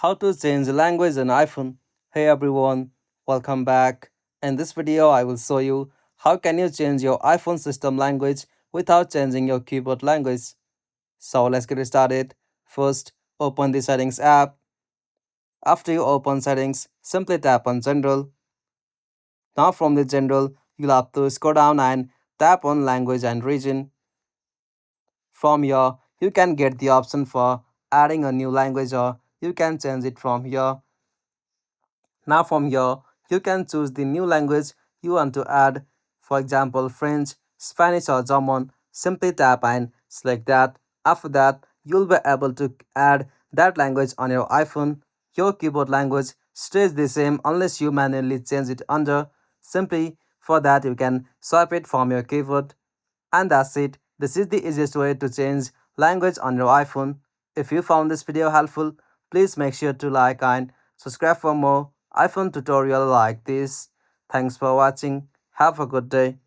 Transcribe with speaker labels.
Speaker 1: How to change the language on iPhone. Hey everyone, welcome back. In this video, I will show you how can you change your iPhone system language without changing your keyboard language. So let's get started. First, open the Settings app. After you open Settings, simply tap on General. Now from the General, you'll have to scroll down and tap on Language and Region. From here, you can get the option for adding a new language or you can change it from here. Now from here, you can choose the new language you want to add. For example, French, Spanish or German. Simply tap and select that. After that, you'll be able to add that language on your iPhone. Your keyboard language stays the same unless you manually change it under. Simply for that, you can swipe it from your keyboard. And that's it. This is the easiest way to change language on your iPhone. If you found this video helpful, please make sure to like and subscribe for more iPhone tutorial like this. Thanks for watching. Have a good day.